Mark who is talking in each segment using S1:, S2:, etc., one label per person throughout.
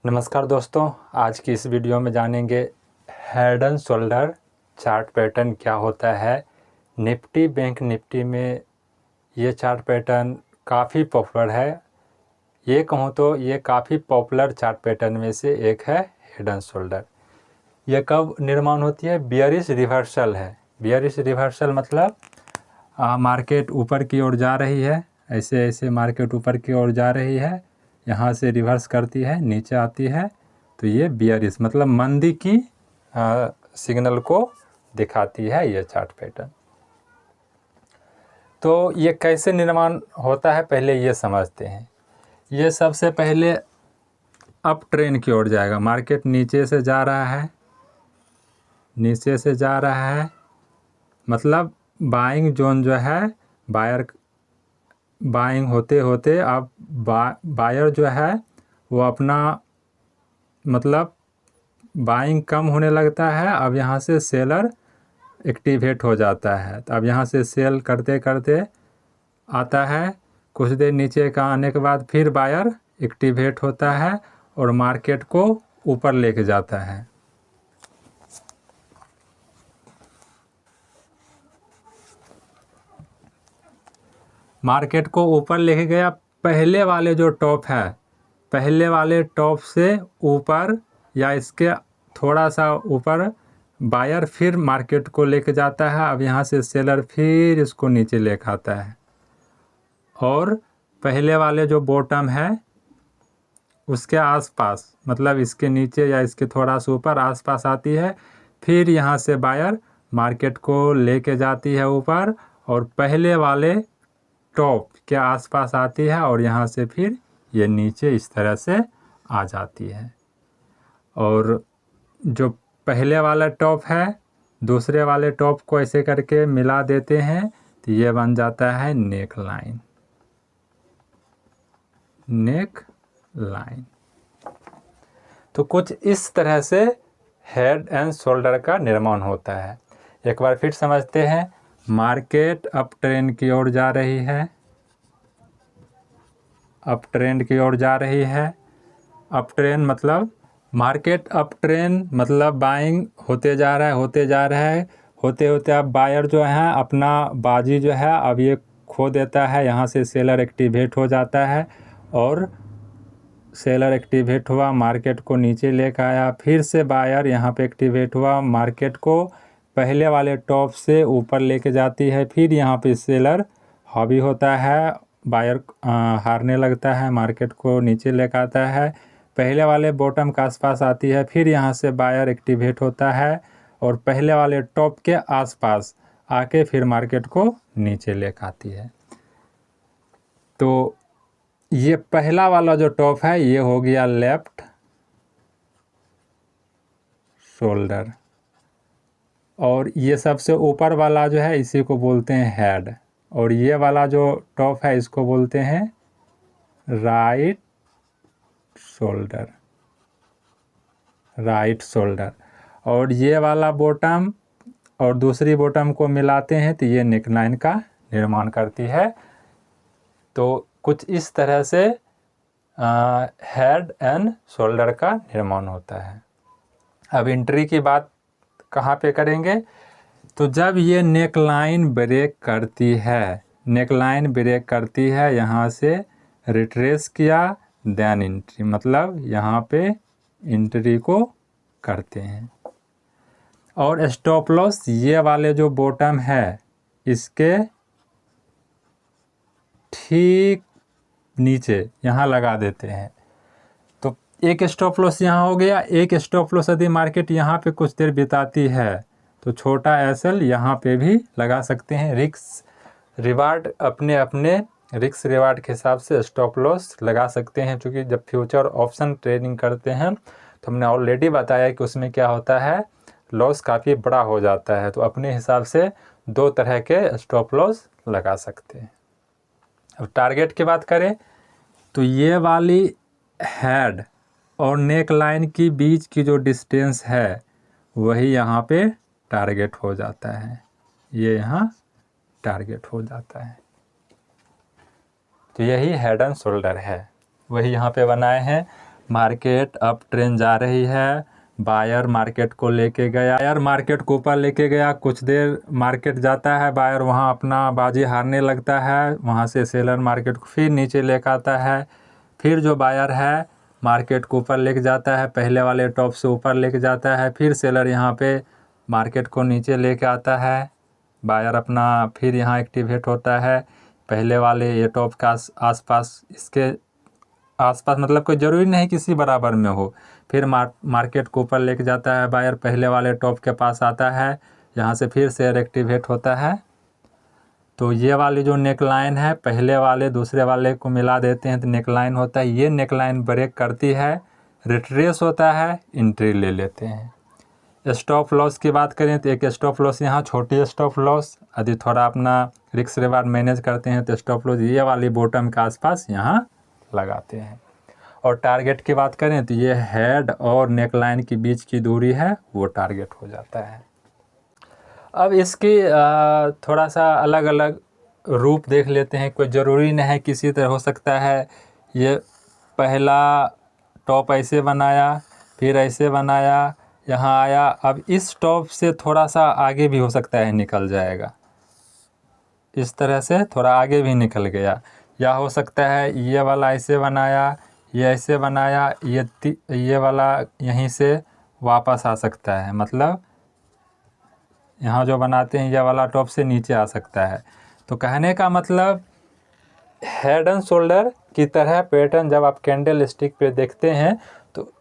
S1: नमस्कार दोस्तों, आज की इस वीडियो में जानेंगे head and shoulder chart pattern क्या होता है। निफ्टी बैंक निफ्टी में ये चार्ट पैटर्न काफ़ी पॉपुलर है। ये कहूँ तो ये काफ़ी पॉपुलर चार्ट पैटर्न में से एक है हेड एंड शोल्डर। ये कब निर्माण होती है? बियरिश रिवर्सल है। बियरिश रिवर्सल मतलब मार्केट ऊपर की ओर जा रही है, ऐसे ऐसे मार्केट ऊपर की ओर जा रही है, यहाँ से रिवर्स करती है, नीचे आती है, तो ये बियरिश मतलब मंदी की सिग्नल को दिखाती है ये चार्ट पैटर्न। तो ये कैसे निर्माण होता है पहले ये समझते हैं। ये सबसे पहले अप ट्रेंड की ओर जाएगा। मार्केट नीचे से जा रहा है, नीचे से जा रहा है, मतलब बाइंग जोन जो है, बाइंग होते होते अब बायर जो है वो अपना मतलब बाइंग कम होने लगता है। अब यहाँ से सेलर एक्टिवेट हो जाता है। तो अब यहाँ से सेल करते करते आता है, कुछ देर नीचे का आने के बाद फिर बायर एक्टिवेट होता है और मार्केट को ऊपर लेके जाता है। मार्केट को ऊपर लेके गया, पहले वाले जो टॉप है, पहले वाले टॉप से ऊपर या इसके थोड़ा सा ऊपर बायर फिर मार्केट को लेके जाता है। अब यहाँ से सेलर फिर इसको नीचे लेके आता है और पहले वाले जो बॉटम है उसके आसपास, मतलब इसके नीचे या इसके थोड़ा सा ऊपर आसपास आती है, फिर यहाँ से बायर मार्केट को लेके जाती है ऊपर और पहले वाले टॉप के आसपास आती है और यहाँ से फिर ये नीचे इस तरह से आ जाती है। और जो पहले वाला टॉप है दूसरे वाले टॉप को ऐसे करके मिला देते हैं तो ये बन जाता है नेक लाइन। नेक लाइन तो कुछ इस तरह से हेड एंड शोल्डर का निर्माण होता है। एक बार फिर समझते हैं। मार्केट अप ट्रेंड की ओर जा रही है, अप ट्रेंड की ओर जा रही है। अप ट्रेंड मतलब मार्केट अप ट्रेंड मतलब बाइंग होते जा रहा है, होते जा रहा है, होते होते अब बायर जो है अपना बाजी जो है अब ये खो देता है। यहाँ से सेलर एक्टिवेट हो जाता है और सेलर एक्टिवेट हुआ, मार्केट को नीचे लेकर आया, फिर से बायर यहाँ पे एक्टिवेट हुआ, मार्केट को पहले वाले टॉप से ऊपर लेके जाती है, फिर यहाँ पे सेलर हावी होता है, बायर हारने लगता है, मार्केट को नीचे लेकर आता है, पहले वाले बॉटम के आसपास आती है, फिर यहाँ से बायर एक्टिवेट होता है और पहले वाले टॉप के आसपास आके फिर मार्केट को नीचे लेकर आती है। तो ये पहला वाला जो टॉप है ये हो गया लेफ्ट शोल्डर और ये सबसे ऊपर वाला जो है इसी को बोलते हैं हेड और ये वाला जो टॉप है इसको बोलते हैं राइट शोल्डर। राइट शोल्डर और ये वाला बॉटम और दूसरी बॉटम को मिलाते हैं तो ये नेकलाइन का निर्माण करती है। तो कुछ इस तरह से हेड एंड शोल्डर का निर्माण होता है। अब एंट्री की बात कहाँ पे करेंगे? तो जब ये नेकलाइन ब्रेक करती है, नेकलाइन ब्रेक करती है, यहाँ से रिट्रेस किया, देन एंट्री, मतलब यहाँ पे एंट्री को करते हैं। और स्टॉप लॉस ये वाले जो बॉटम है इसके ठीक नीचे यहाँ लगा देते हैं। तो एक स्टॉप लॉस यहाँ हो गया। एक स्टॉप लॉस यदि मार्केट यहाँ पे कुछ देर बिताती है तो छोटा एसएल यहाँ पे भी लगा सकते हैं। रिस्क रिवार्ड अपने अपने रिस्क रिवार्ड के हिसाब से स्टॉप लॉस लगा सकते हैं, क्योंकि जब फ्यूचर ऑप्शन ट्रेडिंग करते हैं तो हमने ऑलरेडी बताया कि उसमें क्या होता है, लॉस काफ़ी बड़ा हो जाता है। तो अपने हिसाब से दो तरह के स्टॉप लॉस लगा सकते हैं। अब टारगेट की बात करें तो ये वाली हेड और नेक लाइन की बीच की जो डिस्टेंस है वही यहाँ पे टारगेट हो जाता है। ये यहाँ टारगेट हो जाता है। तो यही हेड एंड शोल्डर है, वही यहाँ पे बनाए हैं। मार्केट अप ट्रेंड जा रही है, बायर मार्केट को लेके गया, बायर मार्केट को ऊपर लेके गया, कुछ देर मार्केट जाता है, बायर वहाँ अपना बाजी हारने लगता है, वहाँ से सेलर मार्केट को फिर नीचे लेकर आता है, फिर जो बायर है मार्केट को ऊपर लेके जाता है, पहले वाले टॉप से ऊपर लेके जाता है, फिर सेलर यहाँ पे मार्केट को नीचे लेके आता है, बायर अपना फिर यहाँ एक्टिवेट होता है, पहले वाले ये टॉप का आसपास, इसके आसपास मतलब कोई ज़रूरी नहीं किसी बराबर में हो, फिर मार्केट को ऊपर लेके जाता है, बायर पहले वाले टॉप के पास आता है, यहाँ से फिर शेयर एक्टिवेट होता है। तो ये वाली जो नेकलाइन है, पहले वाले दूसरे वाले को मिला देते हैं तो नेकलाइन होता है, ये नेकलाइन ब्रेक करती है, रिट्रेस होता है, एंट्री ले लेते हैं। स्टॉप लॉस की बात करें तो एक स्टॉप लॉस यहाँ छोटी स्टॉप लॉस, यदि थोड़ा अपना रिस्क रिवार्ड मैनेज करते हैं तो स्टॉप लॉस ये वाली बॉटम के आसपास यहाँ लगाते हैं। और टारगेट की बात करें तो ये हेड और नेकलाइन के बीच की दूरी है वो टारगेट हो जाता है। अब इसकी थोड़ा सा अलग अलग रूप देख लेते हैं, कोई ज़रूरी नहीं है किसी तरह हो सकता है ये पहला टॉप ऐसे बनाया, फिर ऐसे बनाया, यहाँ आया, अब इस टॉप से थोड़ा सा आगे भी हो सकता है निकल जाएगा, इस तरह से थोड़ा आगे भी निकल गया, या हो सकता है ये वाला ऐसे बनाया, ये ऐसे बनाया, ये वाला यहीं से वापस आ सकता है, मतलब यहाँ जो बनाते हैं ये वाला टॉप से नीचे आ सकता है। तो कहने का मतलब हेड एंड शोल्डर की तरह पैटर्न जब आप कैंडल स्टिक पे देखते हैं तो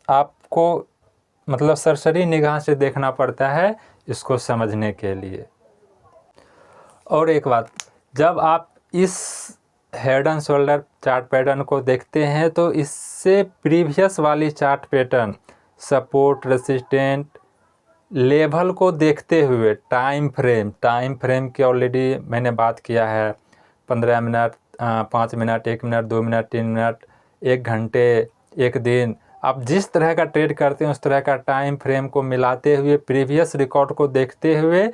S1: आपको मतलब सरसरी निगाह से देखना पड़ता है इसको समझने के लिए। और एक बात, जब आप इस head and shoulder chart pattern को देखते हैं तो इससे प्रीवियस वाली chart pattern support, resistant, level को देखते हुए टाइम फ्रेम की ऑलरेडी मैंने बात किया है, 15 minute, 5 minute, 1 minute, 2 minute, 3 minute, 1 घंटे, 1 दिन, आप जिस तरह का ट्रेड करते हैं उस तरह का टाइम फ्रेम को मिलाते हुए प्रीवियस रिकॉर्ड को देखते हुए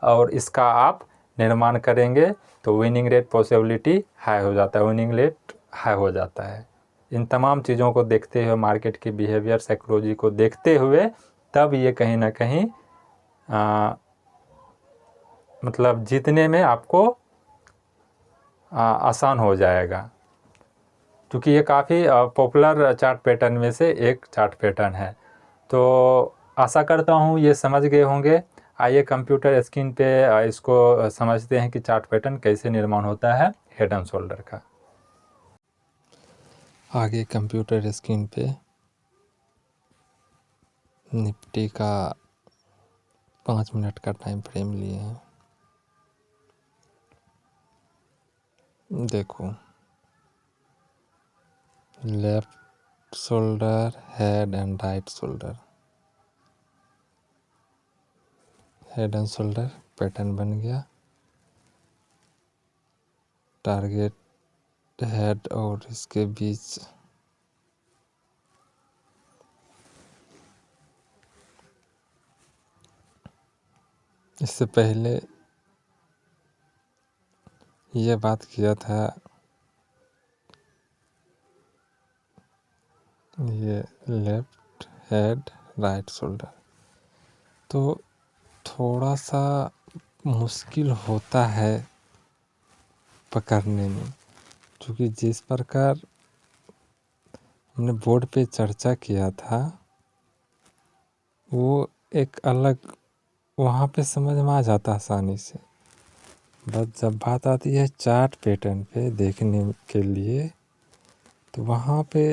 S1: और इसका आप निर्माण करेंगे तो विनिंग रेट पॉसिबिलिटी हाई हो जाता है, विनिंग रेट हाई हो जाता है। इन तमाम चीज़ों को देखते हुए, मार्केट की बिहेवियर, साइकोलॉजी को देखते हुए, तब ये कहीं ना कहीं मतलब जीतने में आपको आसान हो जाएगा, क्योंकि ये काफ़ी पॉपुलर चार्ट पैटर्न में से एक चार्ट पैटर्न है। तो आशा करता हूँ ये समझ गए होंगे। आइए कंप्यूटर स्क्रीन पे इसको समझते हैं कि चार्ट पैटर्न कैसे निर्माण होता है हेड एंड शोल्डर का। आगे कंप्यूटर स्क्रीन पे निफ्टी का 5 मिनट का टाइम फ्रेम लिए हैं। देखो, left shoulder, head and right shoulder, head and shoulder pattern बन गया, टारगेट हेड और इसके बीच इससे पहले ये बात किया था, ये लेफ्ट हेड राइट शोल्डर, तो थोड़ा सा मुश्किल होता है पकड़ने में, क्योंकि जिस प्रकार हमने बोर्ड पे चर्चा किया था वो एक अलग, वहाँ पे समझ में आ जाता आसानी से, बस जब बात आती है चार्ट पैटर्न पे देखने के लिए तो वहाँ पे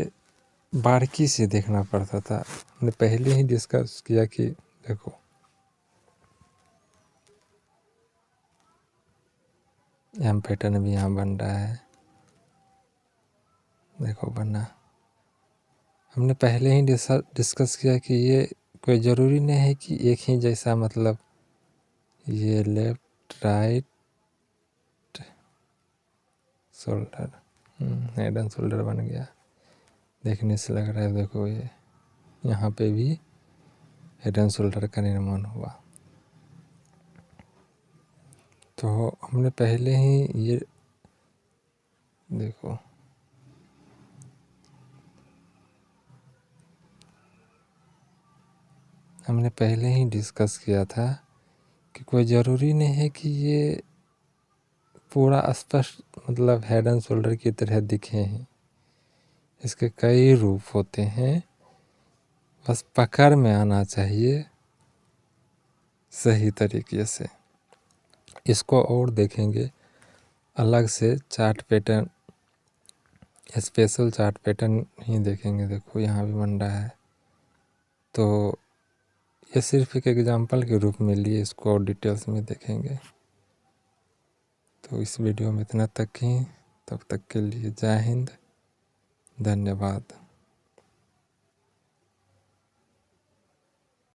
S1: बारीकी से देखना पड़ता था। हमने पहले ही डिस्कस किया कि देखो एम पैटर्न भी यहाँ बन रहा है, देखो बना, हमने पहले ही डिस्कस किया कि ये कोई ज़रूरी नहीं है कि एक ही जैसा, मतलब ये left right shoulder, head and shoulder बन गया, देखने से लग रहा है देखो ये यहाँ पे भी हेड एंड शोल्डर का निर्माण हुआ। तो हमने पहले ही ये देखो
S2: हमने पहले ही डिस्कस किया था कि कोई ज़रूरी नहीं है कि ये पूरा स्पष्ट मतलब हेड एंड शोल्डर की तरह दिखे हैं। इसके कई रूप होते हैं, बस पकड़ में आना चाहिए सही तरीके से। इसको और देखेंगे अलग से chart pattern, special chart pattern ही देखेंगे। देखो यहाँ भी मंडा है, तो ये सिर्फ एक एग्जांपल के रूप में लिए, इसको और डिटेल्स में देखेंगे। तो इस वीडियो में इतना तक ही, तब तक के लिए जय हिंद, धन्यवाद।